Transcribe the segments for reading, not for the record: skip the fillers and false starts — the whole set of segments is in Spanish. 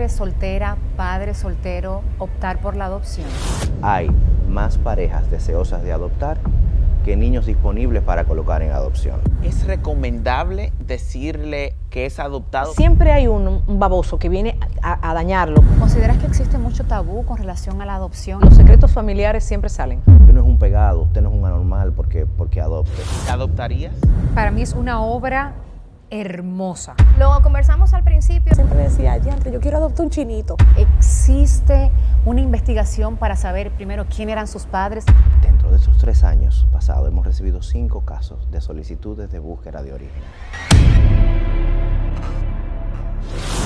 madre soltera, padre soltero, optar por la adopción? Hay más parejas deseosas de adoptar que niños disponibles para colocar en adopción. ¿Es recomendable decirle que es adoptado? Siempre hay un baboso que viene a dañarlo. ¿Consideras que existe mucho tabú con relación a la adopción? Los secretos familiares siempre salen. Usted no es un pegado, usted no es un anormal porque adopte. ¿Te adoptarías? Para mí es una obra hermosa. Lo conversamos al principio. Siempre decía, diantre, yo quiero adoptar un chinito. ¿Existe una investigación para saber primero quién eran sus padres? Dentro de esos 3 años pasados hemos recibido 5 casos de solicitudes de búsqueda de origen.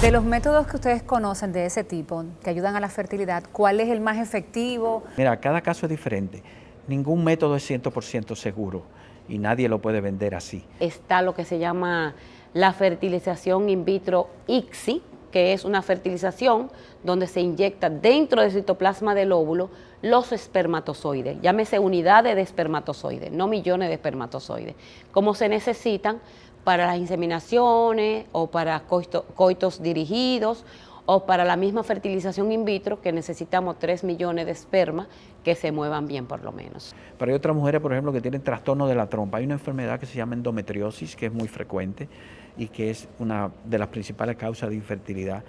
De los métodos que ustedes conocen de ese tipo, que ayudan a la fertilidad, ¿cuál es el más efectivo? Mira, cada caso es diferente. Ningún método es 100% seguro y nadie lo puede vender así. Está lo que se llama la fertilización in vitro ICSI, que es una fertilización donde se inyecta dentro del citoplasma del óvulo los espermatozoides, llámese unidades de espermatozoides, no millones de espermatozoides, como se necesitan para las inseminaciones o para coitos dirigidos o para la misma fertilización in vitro, que necesitamos 3 millones de espermas que se muevan bien por lo menos. Pero hay otras mujeres, por ejemplo, que tienen trastorno de la trompa. Hay una enfermedad que se llama endometriosis, que es muy frecuente y que es una de las principales causas de infertilidad,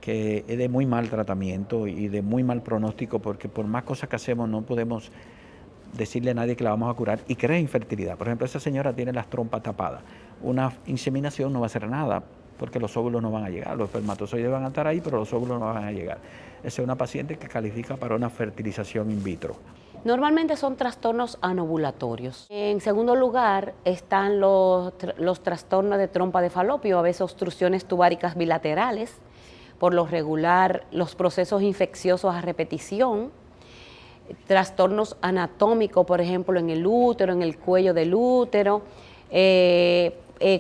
que es de muy mal tratamiento y de muy mal pronóstico, porque por más cosas que hacemos no podemos decirle a nadie que la vamos a curar y crea infertilidad. Por ejemplo, esa señora tiene las trompas tapadas. Una inseminación no va a hacer nada porque los óvulos no van a llegar. Los espermatozoides van a estar ahí, pero los óvulos no van a llegar. Esa es una paciente que califica para una fertilización in vitro. Normalmente son trastornos anovulatorios. En segundo lugar están los trastornos de trompa de falopio, a veces obstrucciones tubáricas bilaterales, por lo regular los procesos infecciosos a repetición, trastornos anatómicos, por ejemplo, en el útero, en el cuello del útero,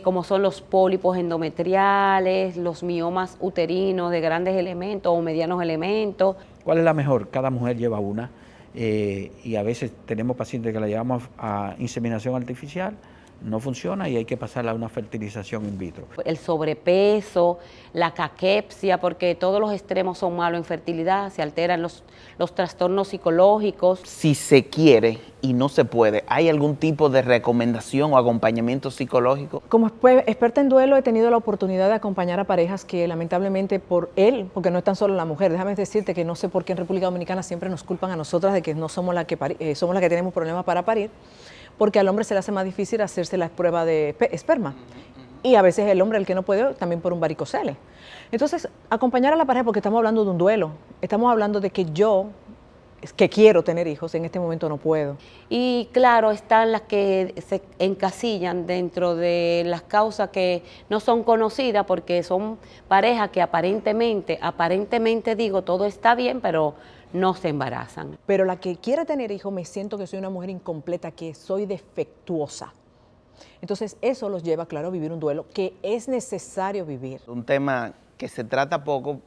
como son los pólipos endometriales, los miomas uterinos de grandes elementos o medianos elementos. ¿Cuál es la mejor? Cada mujer lleva una y a veces tenemos pacientes que la llevamos a inseminación artificial, no funciona y hay que pasarla a una fertilización in vitro. El sobrepeso, la caquepsia, porque todos los extremos son malos en fertilidad, se alteran los trastornos psicológicos. Si se quiere y no se puede, ¿hay algún tipo de recomendación o acompañamiento psicológico? Como experta en duelo he tenido la oportunidad de acompañar a parejas que lamentablemente porque no es tan solo la mujer, déjame decirte que no sé por qué en República Dominicana siempre nos culpan a nosotras de que no somos las que somos las que tenemos problemas para parir, porque al hombre se le hace más difícil hacerse la prueba de esperma. Y a veces el hombre el que no puede, también por un varicocele. Entonces, acompañar a la pareja, porque estamos hablando de un duelo, estamos hablando de que yo, que quiero tener hijos, en este momento no puedo. Y claro, están las que se encasillan dentro de las causas que no son conocidas, porque son parejas que aparentemente digo, todo está bien, pero no se embarazan. Pero la que quiere tener hijos, me siento que soy una mujer incompleta, que soy defectuosa. Entonces eso los lleva, claro, a vivir un duelo que es necesario vivir. Un tema que se trata poco,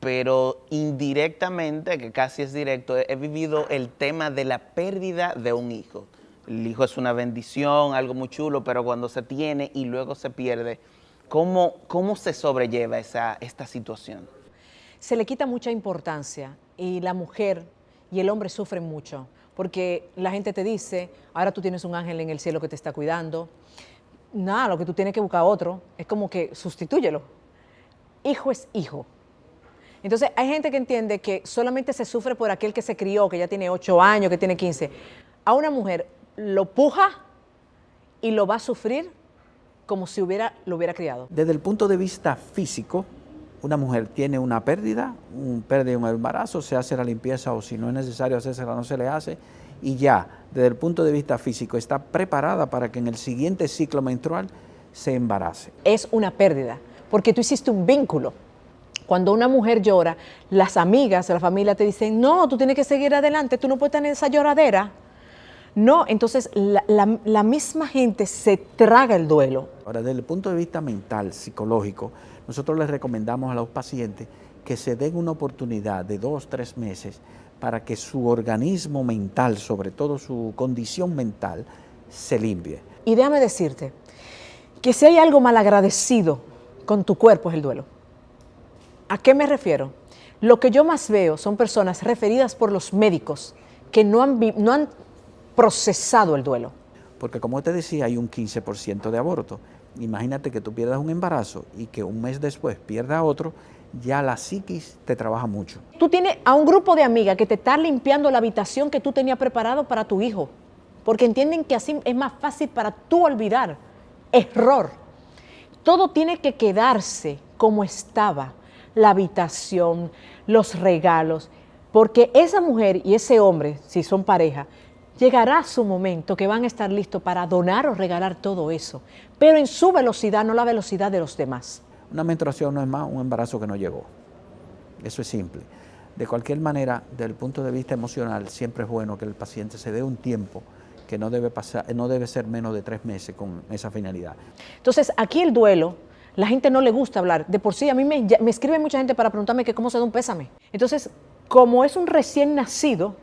pero indirectamente, que casi es directo, he vivido el tema de la pérdida de un hijo. El hijo es una bendición, algo muy chulo, pero cuando se tiene y luego se pierde, ¿cómo se sobrelleva esta situación? Se le quita mucha importancia y la mujer y el hombre sufren mucho, porque la gente te dice, ahora tú tienes un ángel en el cielo que te está cuidando. Nada, lo que tú tienes que buscar otro, es como que sustitúyelo. Hijo es hijo. Entonces hay gente que entiende que solamente se sufre por aquel que se crió, que ya tiene 8 años, que tiene 15. A una mujer lo puja y lo va a sufrir como si lo hubiera criado. Desde el punto de vista físico, una mujer tiene una pérdida, un embarazo, se hace la limpieza o si no es necesario hacérsela, no se le hace y ya, desde el punto de vista físico, está preparada para que en el siguiente ciclo menstrual se embarace. Es una pérdida, porque tú hiciste un vínculo. Cuando una mujer llora, las amigas, la familia te dicen, no, tú tienes que seguir adelante, tú no puedes tener esa lloradera. No, entonces la misma gente se traga el duelo. Ahora, desde el punto de vista mental, psicológico, nosotros les recomendamos a los pacientes que se den una oportunidad de 2, 3 meses para que su organismo mental, sobre todo su condición mental, se limpie. Y déjame decirte que si hay algo malagradecido con tu cuerpo es el duelo. ¿A qué me refiero? Lo que yo más veo son personas referidas por los médicos que no han procesado el duelo. Porque como te decía, hay un 15% de aborto. Imagínate que tú pierdas un embarazo y que un mes después pierdas otro, ya la psiquis te trabaja mucho. Tú tienes a un grupo de amigas que te están limpiando la habitación que tú tenías preparado para tu hijo, porque entienden que así es más fácil para tú olvidar. Error. Todo tiene que quedarse como estaba, la habitación, los regalos, porque esa mujer y ese hombre, si son pareja, llegará su momento que van a estar listos para donar o regalar todo eso, pero en su velocidad, no la velocidad de los demás. Una menstruación no es más un embarazo que no llegó. Eso es simple. De cualquier manera, desde el punto de vista emocional, siempre es bueno que el paciente se dé un tiempo que no debe ser menos de 3 meses con esa finalidad. Entonces, aquí el duelo, la gente no le gusta hablar. De por sí, a mí me escribe mucha gente para preguntarme que cómo se da un pésame. Entonces, como es un recién nacido,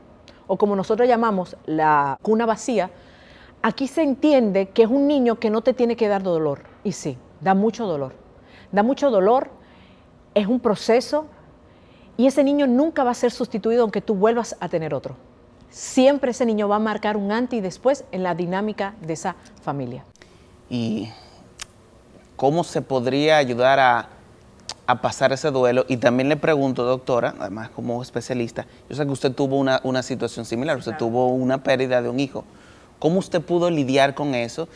o como nosotros llamamos la cuna vacía, aquí se entiende que es un niño que no te tiene que dar dolor. Y sí, da mucho dolor. Da mucho dolor, es un proceso, y ese niño nunca va a ser sustituido aunque tú vuelvas a tener otro. Siempre ese niño va a marcar un antes y después en la dinámica de esa familia. ¿Y cómo se podría ayudar a pasar ese duelo? Y también le pregunto, doctora, además como especialista, yo sé que usted tuvo una situación similar, usted tuvo una pérdida de un hijo. ¿Cómo usted pudo lidiar con eso?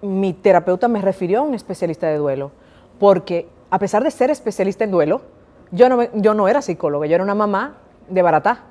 Mi terapeuta me refirió a un especialista de duelo, porque a pesar de ser especialista en duelo, yo no era psicóloga, yo era una mamá de baratá.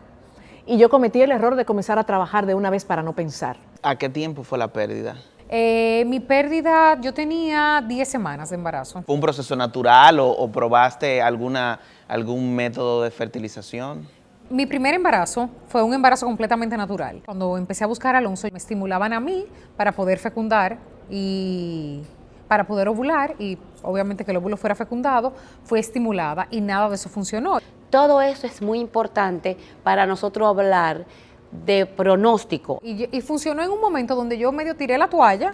Y yo cometí el error de comenzar a trabajar de una vez para no pensar. ¿A qué tiempo fue la pérdida? Mi pérdida, yo tenía 10 semanas de embarazo. ¿Fue un proceso natural o probaste algún método de fertilización? Mi primer embarazo fue un embarazo completamente natural. Cuando empecé a buscar a Alonso, me estimulaban a mí para poder fecundar y para poder ovular, y obviamente que el óvulo fuera fecundado, fue estimulada y nada de eso funcionó. Todo eso es muy importante para nosotros hablar de pronóstico. Y funcionó en un momento donde yo medio tiré la toalla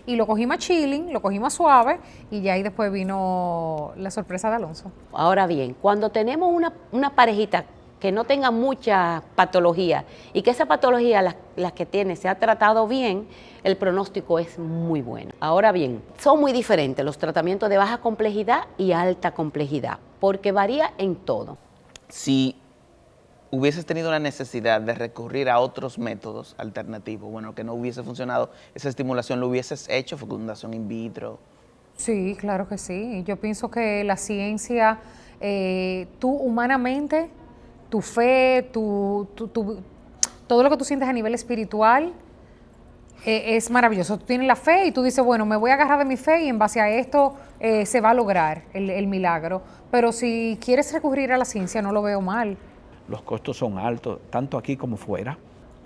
y lo cogí más chilling, lo cogí más suave, y ya ahí después vino la sorpresa de Alonso. Ahora bien, cuando tenemos una parejita que no tenga mucha patología y que esa patología, la que tiene, se ha tratado bien, el pronóstico es muy bueno. Ahora bien, son muy diferentes los tratamientos de baja complejidad y alta complejidad, porque varía en todo. Si hubieses tenido la necesidad de recurrir a otros métodos alternativos, bueno, que no hubiese funcionado esa estimulación, ¿lo hubieses hecho? ¿Fecundación in vitro? Sí, claro que sí. Yo pienso que la ciencia, tú humanamente, tu fe, todo lo que tú sientes a nivel espiritual es maravilloso. Tú tienes la fe y tú dices, bueno, me voy a agarrar de mi fe y en base a esto se va a lograr el milagro. Pero si quieres recurrir a la ciencia, no lo veo mal. Los costos son altos, tanto aquí como fuera.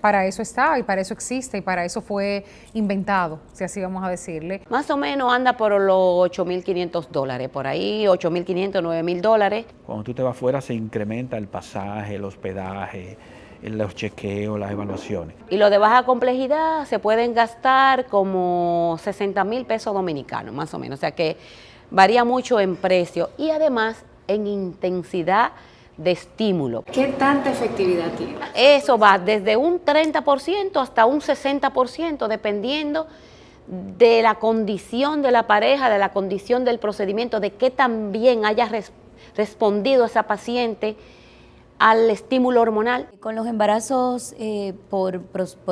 Para eso está y para eso existe y para eso fue inventado, si así vamos a decirle. Más o menos anda por los $8.500, por ahí, $8.500, $9.000. Cuando tú te vas fuera se incrementa el pasaje, el hospedaje, los chequeos, las evaluaciones. Y lo de baja complejidad se pueden gastar como 60,000 pesos dominicanos, más o menos. O sea que varía mucho en precio y además en intensidad de estímulo. ¿Qué tanta efectividad tiene? Eso va desde un 30% hasta un 60%, dependiendo de la condición de la pareja, de la condición del procedimiento, de qué tan bien haya respondido esa paciente al estímulo hormonal. Con los embarazos por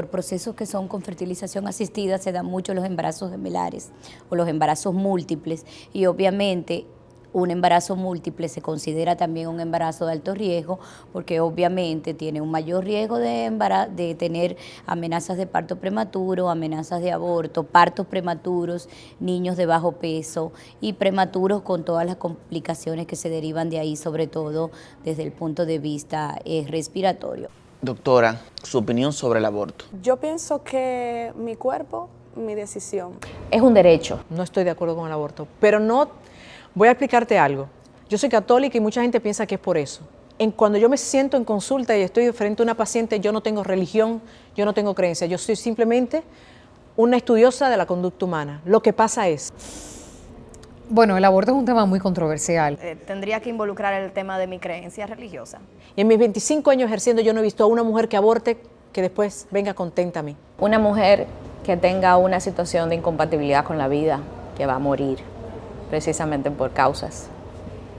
procesos que son con fertilización asistida se dan mucho los embarazos gemelares o los embarazos múltiples, y obviamente un embarazo múltiple se considera también un embarazo de alto riesgo porque obviamente tiene un mayor riesgo de tener amenazas de parto prematuro, amenazas de aborto, partos prematuros, niños de bajo peso y prematuros con todas las complicaciones que se derivan de ahí, sobre todo desde el punto de vista respiratorio. Doctora, su opinión sobre el aborto. Yo pienso que mi cuerpo, mi decisión. Es un derecho. No estoy de acuerdo con el aborto, pero no. Voy a explicarte algo. Yo soy católica y mucha gente piensa que es por eso. Cuando yo me siento en consulta y estoy frente a una paciente, yo no tengo religión, yo no tengo creencia, yo soy simplemente una estudiosa de la conducta humana. Lo que pasa es, Bueno, el aborto es un tema muy controversial. Tendría que involucrar el tema de mi creencia religiosa. Y en mis 25 años ejerciendo yo no he visto a una mujer que aborte que después venga contenta a mí. Una mujer que tenga una situación de incompatibilidad con la vida, que va a morir precisamente por causas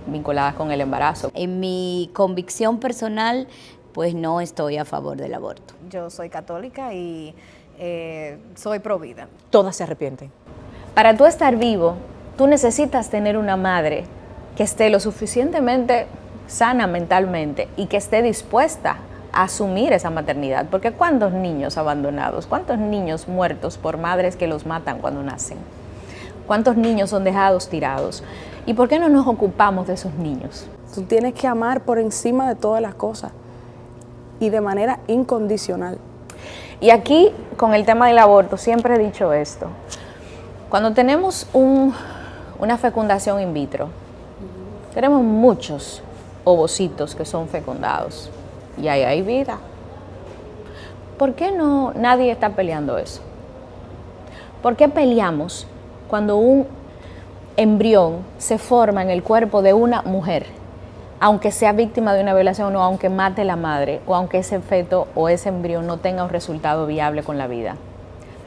vinculadas con el embarazo. En mi convicción personal, pues no estoy a favor del aborto. Yo soy católica y soy pro vida. Todas se arrepienten. Para tú estar vivo, tú necesitas tener una madre que esté lo suficientemente sana mentalmente y que esté dispuesta a asumir esa maternidad. Porque ¿cuántos niños abandonados? ¿Cuántos niños muertos por madres que los matan cuando nacen? ¿Cuántos niños son dejados tirados? ¿Y por qué no nos ocupamos de esos niños? Tú tienes que amar por encima de todas las cosas y de manera incondicional. Y aquí, con el tema del aborto, siempre he dicho esto. Cuando tenemos una fecundación in vitro, tenemos muchos ovocitos que son fecundados y ahí hay vida. ¿Por qué no nadie está peleando eso? ¿Por qué peleamos cuando un embrión se forma en el cuerpo de una mujer, aunque sea víctima de una violación o aunque mate la madre o aunque ese feto o ese embrión no tenga un resultado viable con la vida?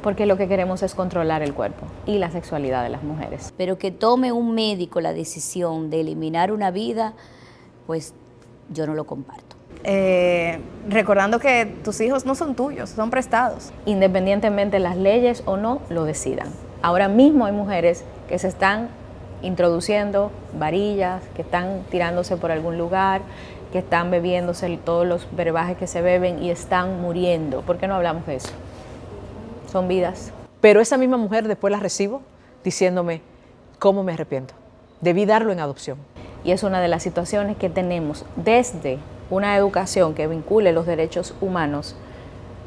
Porque lo que queremos es controlar el cuerpo y la sexualidad de las mujeres. Pero que tome un médico la decisión de eliminar una vida, pues yo no lo comparto. Recordando que tus hijos no son tuyos, son prestados. Independientemente las leyes o no lo decidan. Ahora mismo hay mujeres que se están introduciendo varillas, que están tirándose por algún lugar, que están bebiéndose todos los brebajes que se beben y están muriendo. ¿Por qué no hablamos de eso? Son vidas. Pero esa misma mujer después la recibo diciéndome, ¿cómo me arrepiento? Debí darlo en adopción. Y es una de las situaciones que tenemos desde una educación que vincule los derechos humanos,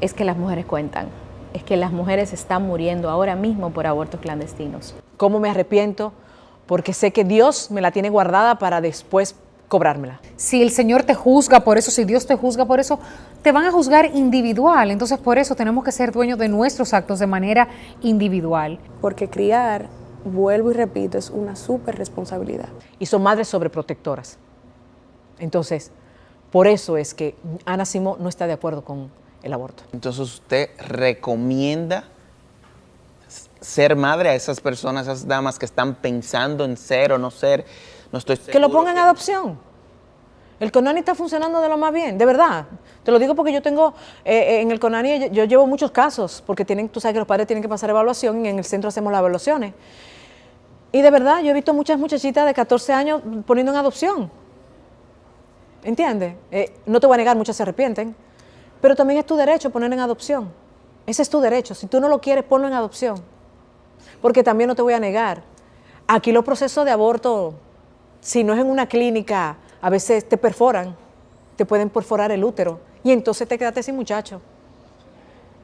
es que las mujeres cuentan, es que las mujeres están muriendo ahora mismo por abortos clandestinos. ¿Cómo me arrepiento? Porque sé que Dios me la tiene guardada para después cobrármela. Si el Señor te juzga por eso, si Dios te juzga por eso, te van a juzgar individual. Entonces, por eso tenemos que ser dueños de nuestros actos de manera individual. Porque criar, vuelvo y repito, es una súper responsabilidad. Y son madres sobreprotectoras. Entonces, por eso es que Ana Simó no está de acuerdo con el aborto. Entonces, ¿usted recomienda ser madre a esas personas, a esas damas que están pensando en ser o no ser? No estoy seguro. Que lo pongan en adopción. El CONANI está funcionando de lo más bien, de verdad. Te lo digo porque yo tengo, en el CONANI yo llevo muchos casos, porque tú sabes que los padres tienen que pasar evaluación y en el centro hacemos las evaluaciones. Y de verdad, yo he visto muchas muchachitas de 14 años poniendo en adopción. ¿Entiendes? No te voy a negar, muchas se arrepienten, pero también es tu derecho poner en adopción. Ese es tu derecho. Si tú no lo quieres, ponlo en adopción. Porque también no te voy a negar, aquí los procesos de aborto, si no es en una clínica, a veces te perforan, te pueden perforar el útero y entonces te quedaste sin muchacho.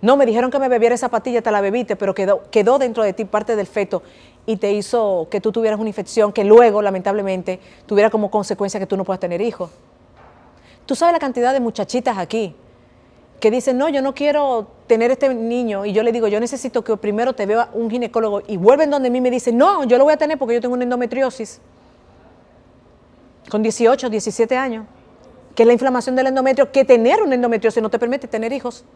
No, me dijeron que me bebiera esa pastilla, te la bebiste, pero quedó dentro de ti parte del feto y te hizo que tú tuvieras una infección que luego, lamentablemente, tuviera como consecuencia que tú no puedas tener hijos. Tú sabes la cantidad de muchachitas aquí que dicen, no, yo no quiero tener este niño, y yo le digo, yo necesito que primero te vea un ginecólogo, y vuelven donde mí y me dicen, no, yo lo voy a tener porque yo tengo una endometriosis, con 18, 17 años, que es la inflamación del endometrio, que tener una endometriosis no te permite tener hijos.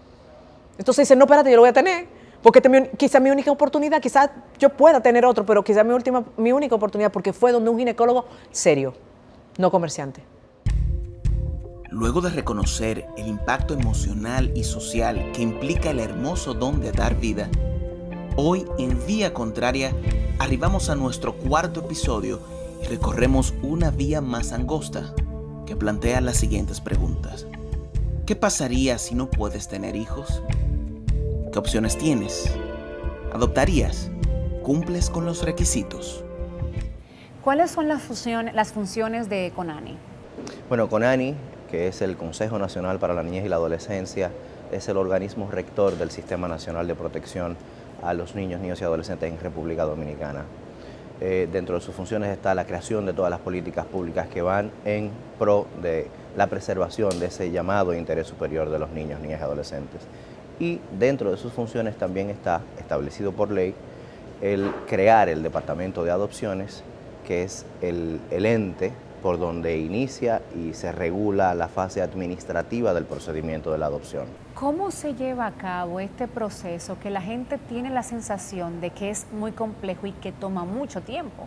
Entonces dicen, no, espérate, yo lo voy a tener, porque quizá mi única oportunidad, quizás yo pueda tener otro, pero quizá mi única oportunidad, porque fue donde un ginecólogo serio, no comerciante. Luego de reconocer el impacto emocional y social que implica el hermoso don de dar vida, hoy en Vía Contraria arribamos a nuestro cuarto episodio y recorremos una vía más angosta que plantea las siguientes preguntas. ¿Qué pasaría si no puedes tener hijos? ¿Qué opciones tienes? ¿Adoptarías? ¿Cumples con los requisitos? ¿Cuáles son las funciones de CONANI? Bueno, CONANI, que es el Consejo Nacional para la Niñez y la Adolescencia, es el organismo rector del Sistema Nacional de Protección a los niños, niños y adolescentes en República Dominicana. Dentro de sus funciones está la creación de todas las políticas públicas que van en pro de la preservación de ese llamado interés superior de los niños, niñas y adolescentes. Y dentro de sus funciones también está establecido por ley el crear el Departamento de Adopciones que es el ente por donde inicia y se regula la fase administrativa del procedimiento de la adopción. ¿Cómo se lleva a cabo este proceso que la gente tiene la sensación de que es muy complejo y que toma mucho tiempo?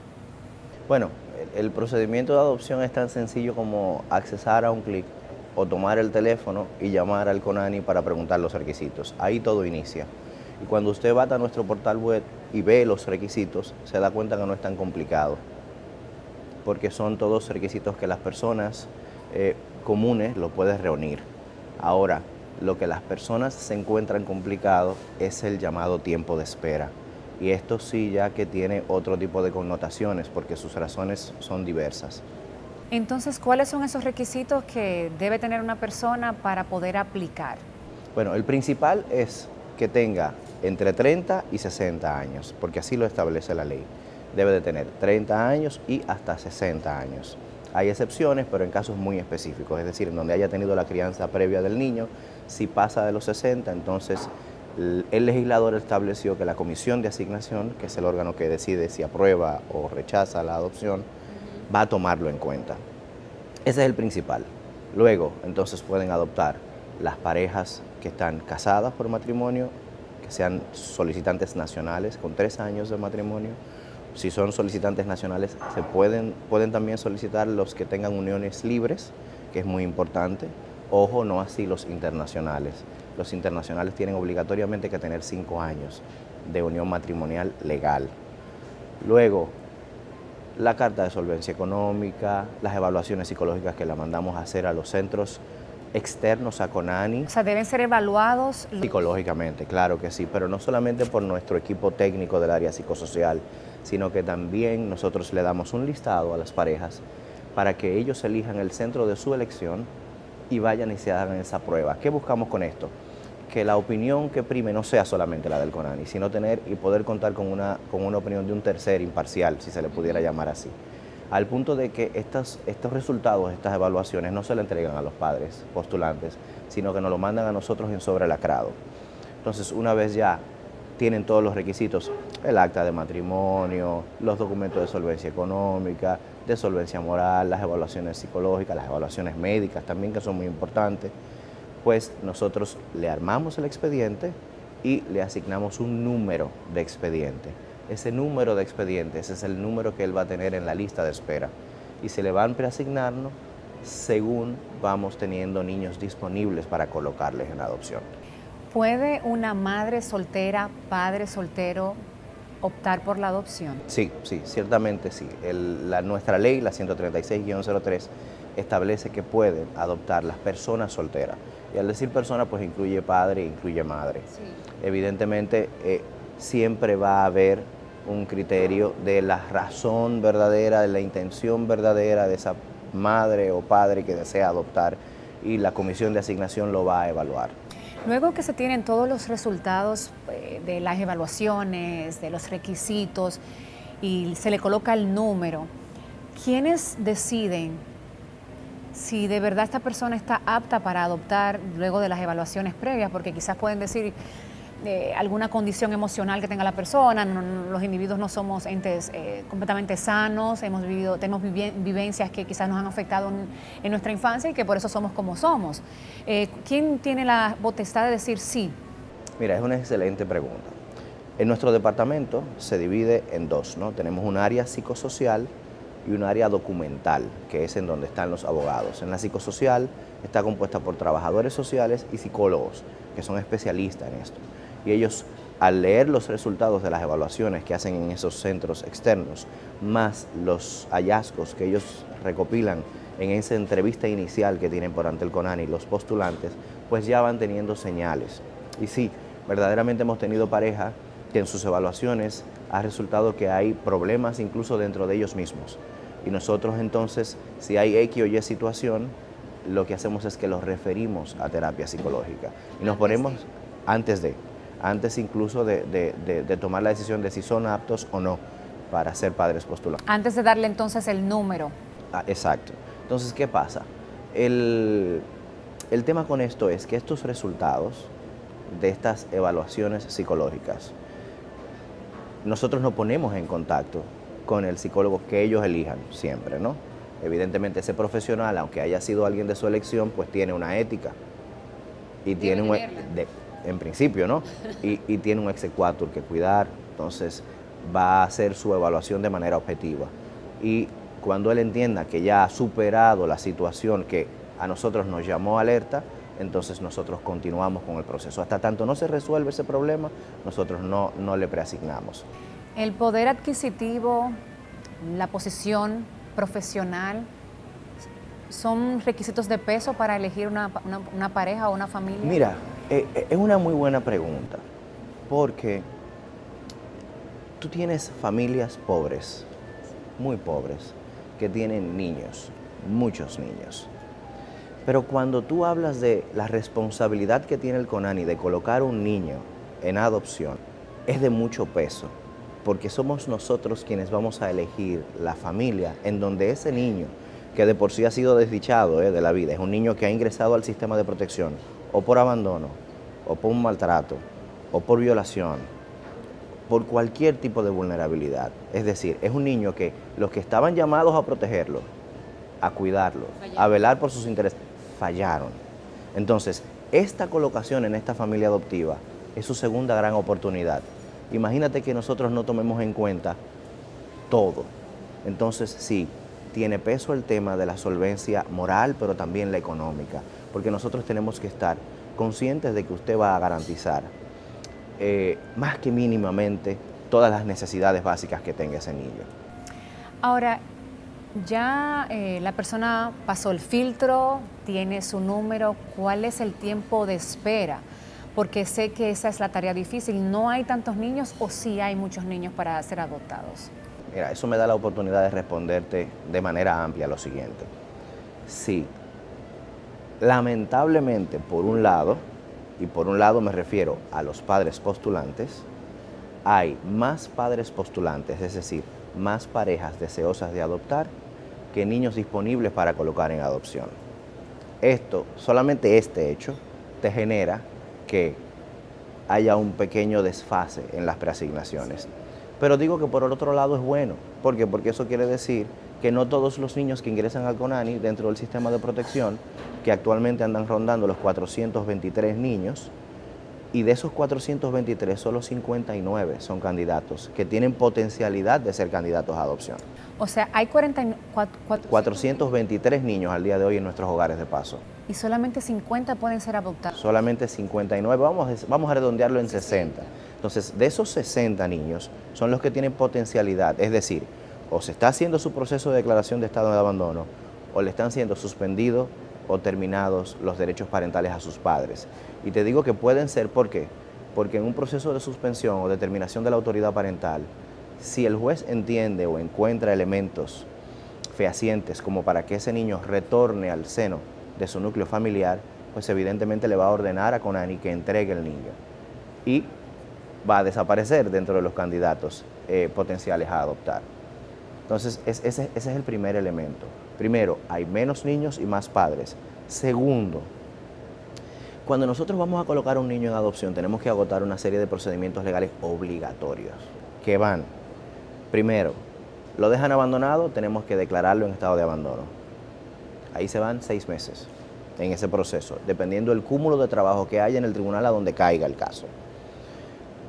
Bueno, el procedimiento de adopción es tan sencillo como accesar a un clic o tomar el teléfono y llamar al CONANI para preguntar los requisitos. Ahí todo inicia. Y cuando usted va a nuestro portal web y ve los requisitos, se da cuenta que no es tan complicado, porque son todos requisitos que las personas comunes lo pueden reunir. Ahora, lo que las personas se encuentran complicado es el llamado tiempo de espera. Y esto sí ya que tiene otro tipo de connotaciones, porque sus razones son diversas. Entonces, ¿cuáles son esos requisitos que debe tener una persona para poder aplicar? Bueno, el principal es que tenga entre 30 y 60 años, porque así lo establece la ley. Debe de tener 30 años y hasta 60 años. Hay excepciones, pero en casos muy específicos, es decir, en donde haya tenido la crianza previa del niño. Si pasa de los 60, entonces el legislador estableció que la comisión de asignación, que es el órgano que decide si aprueba o rechaza la adopción, va a tomarlo en cuenta. Ese es el principal. Luego, entonces pueden adoptar las parejas que están casadas por matrimonio, que sean solicitantes nacionales con 3 años de matrimonio. Si son solicitantes nacionales, pueden también solicitar los que tengan uniones libres, que es muy importante. Ojo, no así los internacionales. Los internacionales tienen obligatoriamente que tener 5 años de unión matrimonial legal. Luego, la carta de solvencia económica, las evaluaciones psicológicas que la mandamos a hacer a los centros externos a CONANI. O sea, deben ser evaluados Psicológicamente, claro que sí, pero no solamente por nuestro equipo técnico del área psicosocial, sino que también nosotros le damos un listado a las parejas para que ellos elijan el centro de su elección y vayan y se hagan esa prueba. ¿Qué buscamos con esto? Que la opinión que prime no sea solamente la del CONANI, sino tener y poder contar con una opinión de un tercer imparcial, si se le pudiera llamar así. Al punto de que estos resultados, estas evaluaciones, no se le entregan a los padres postulantes, sino que nos lo mandan a nosotros en sobrelacrado. Entonces, una vez ya tienen todos los requisitos, el acta de matrimonio, los documentos de solvencia económica, de solvencia moral, las evaluaciones psicológicas, las evaluaciones médicas también, que son muy importantes, pues nosotros le armamos el expediente y le asignamos un número de expediente. Ese número de expediente, ese es el número que él va a tener en la lista de espera. Y se le van preasignando según vamos teniendo niños disponibles para colocarles en adopción. ¿Puede una madre soltera, padre soltero, optar por la adopción? Sí, ciertamente sí. Nuestra ley, la 136-03, establece que pueden adoptar las personas solteras. Y al decir persona, pues incluye padre, incluye madre. Sí. Evidentemente, siempre va a haber un criterio de la razón verdadera, de la intención verdadera de esa madre o padre que desea adoptar, y la comisión de asignación lo va a evaluar. Luego que se tienen todos los resultados de las evaluaciones, de los requisitos, y se le coloca el número, ¿quiénes deciden si de verdad esta persona está apta para adoptar luego de las evaluaciones previas? Porque quizás pueden decir alguna condición emocional que tenga la persona. Los individuos no somos entes completamente sanos, tenemos vivencias que quizás nos han afectado en nuestra infancia y que por eso somos como somos. ¿Quién tiene la potestad de decir sí? Mira, es una excelente pregunta. En nuestro departamento se divide en dos, ¿no? Tenemos un área psicosocial y un área documental, que es en donde están los abogados. En la psicosocial está compuesta por trabajadores sociales y psicólogos, que son especialistas en esto. Y ellos, al leer los resultados de las evaluaciones que hacen en esos centros externos, más los hallazgos que ellos recopilan en esa entrevista inicial que tienen por ante el CONANI los postulantes, pues ya van teniendo señales. Y sí, verdaderamente hemos tenido pareja que en sus evaluaciones ha resultado que hay problemas incluso dentro de ellos mismos. Y nosotros entonces, si hay X o Y situación, lo que hacemos es que los referimos a terapia psicológica. Y nos ponemos antes incluso de tomar la decisión de si son aptos o no para ser padres postulantes. Antes de darle entonces el número. Exacto. Entonces, ¿qué pasa? El tema con esto es que estos resultados de estas evaluaciones psicológicas, nosotros nos ponemos en contacto con el psicólogo que ellos elijan siempre, ¿no? Evidentemente ese profesional, aunque haya sido alguien de su elección, pues tiene una ética y tiene en principio, ¿no? Y tiene un exequatur que cuidar, entonces va a hacer su evaluación de manera objetiva. Y cuando él entienda que ya ha superado la situación que a nosotros nos llamó alerta, entonces nosotros continuamos con el proceso. Hasta tanto no se resuelve ese problema, nosotros no le preasignamos. El poder adquisitivo, la posición profesional, ¿son requisitos de peso para elegir una pareja o una familia? Mira, es una muy buena pregunta, porque tú tienes familias pobres, muy pobres, que tienen niños, muchos niños. Pero cuando tú hablas de la responsabilidad que tiene el CONANI de colocar un niño en adopción, es de mucho peso, porque somos nosotros quienes vamos a elegir la familia en donde ese niño, que de por sí ha sido desdichado de la vida, es un niño que ha ingresado al sistema de protección, o por abandono, o por un maltrato, o por violación, por cualquier tipo de vulnerabilidad. Es decir, es un niño que los que estaban llamados a protegerlo, a cuidarlo, a velar por sus intereses, fallaron. Entonces, esta colocación en esta familia adoptiva es su segunda gran oportunidad. Imagínate que nosotros no tomemos en cuenta todo. Entonces, sí, tiene peso el tema de la solvencia moral, pero también la económica, porque nosotros tenemos que estar conscientes de que usted va a garantizar más que mínimamente todas las necesidades básicas que tenga ese niño. Ahora, ya la persona pasó el filtro, tiene su número, ¿cuál es el tiempo de espera? Porque sé que esa es la tarea difícil. ¿No hay tantos niños o sí hay muchos niños para ser adoptados? Mira, eso me da la oportunidad de responderte de manera amplia lo siguiente. Sí, lamentablemente, por un lado, y por un lado me refiero a los padres postulantes, hay más padres postulantes, es decir, más parejas deseosas de adoptar que niños disponibles para colocar en adopción. Esto, solamente este hecho, te genera que haya un pequeño desfase en las preasignaciones. Pero digo que por el otro lado es bueno. ¿Por qué? Porque eso quiere decir que no todos los niños que ingresan al CONANI dentro del sistema de protección, que actualmente andan rondando los 423 niños, y de esos 423, solo 59 son candidatos que tienen potencialidad de ser candidatos a adopción. O sea, hay 423 niños al día de hoy en nuestros hogares de paso. Y solamente 50 pueden ser adoptados. Solamente 59, vamos a redondearlo en 60. Entonces, de esos 60 niños son los que tienen potencialidad, es decir, o se está haciendo su proceso de declaración de estado de abandono, o le están siendo suspendidos o terminados los derechos parentales a sus padres. Y te digo que pueden ser, ¿por qué? Porque en un proceso de suspensión o determinación de la autoridad parental, si el juez entiende o encuentra elementos fehacientes como para que ese niño retorne al seno de su núcleo familiar, pues evidentemente le va a ordenar a CONANI que entregue el niño y va a desaparecer dentro de los candidatos potenciales a adoptar. Entonces, ese es el primer elemento. Primero, hay menos niños y más padres. Segundo, cuando nosotros vamos a colocar a un niño en adopción, tenemos que agotar una serie de procedimientos legales obligatorios, que van, primero, lo dejan abandonado, tenemos que declararlo en estado de abandono. Ahí se van 6 meses en ese proceso, dependiendo del cúmulo de trabajo que haya en el tribunal a donde caiga el caso.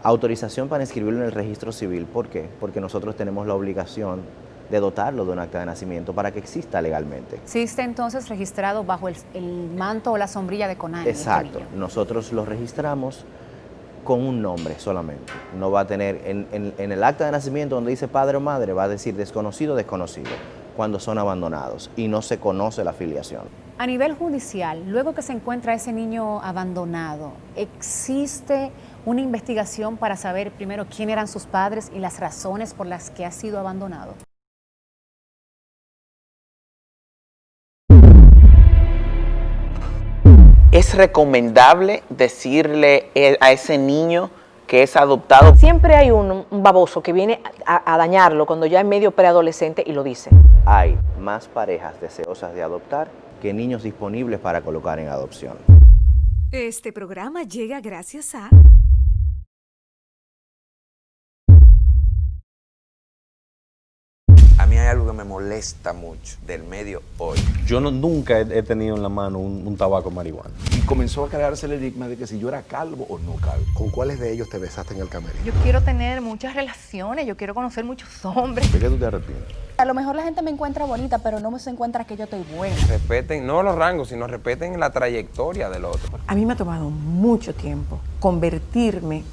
Autorización para inscribirlo en el registro civil, ¿por qué? Porque nosotros tenemos la obligación de dotarlo de un acta de nacimiento para que exista legalmente. Existe entonces registrado bajo el manto o la sombrilla de CONANI. Exacto, nosotros lo registramos con un nombre solamente. No va a tener, en el acta de nacimiento donde dice padre o madre, va a decir desconocido, desconocido, cuando son abandonados y no se conoce la filiación. A nivel judicial, luego que se encuentra ese niño abandonado, ¿existe una investigación para saber primero quién eran sus padres y las razones por las que ha sido abandonado? ¿Es recomendable decirle a ese niño que es adoptado? Siempre hay un baboso que viene a dañarlo cuando ya es medio preadolescente y lo dice. Hay más parejas deseosas de adoptar que niños disponibles para colocar en adopción. Este programa llega gracias a algo que me molesta mucho del medio hoy. Yo nunca he tenido en la mano un tabaco marihuana. Y comenzó a crearse el enigma de que si yo era calvo o no calvo. ¿Con cuáles de ellos te besaste en el camerino? Yo quiero tener muchas relaciones, yo quiero conocer muchos hombres. ¿De qué tú te arrepientes? A lo mejor la gente me encuentra bonita, pero no se encuentra que yo estoy buena. Respeten no los rangos, sino respeten la trayectoria del otro. A mí me ha tomado mucho tiempo convertirme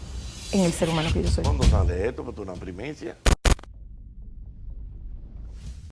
en el ser humano que yo soy. ¿Cuándo sale esto? Pues tú una primicia.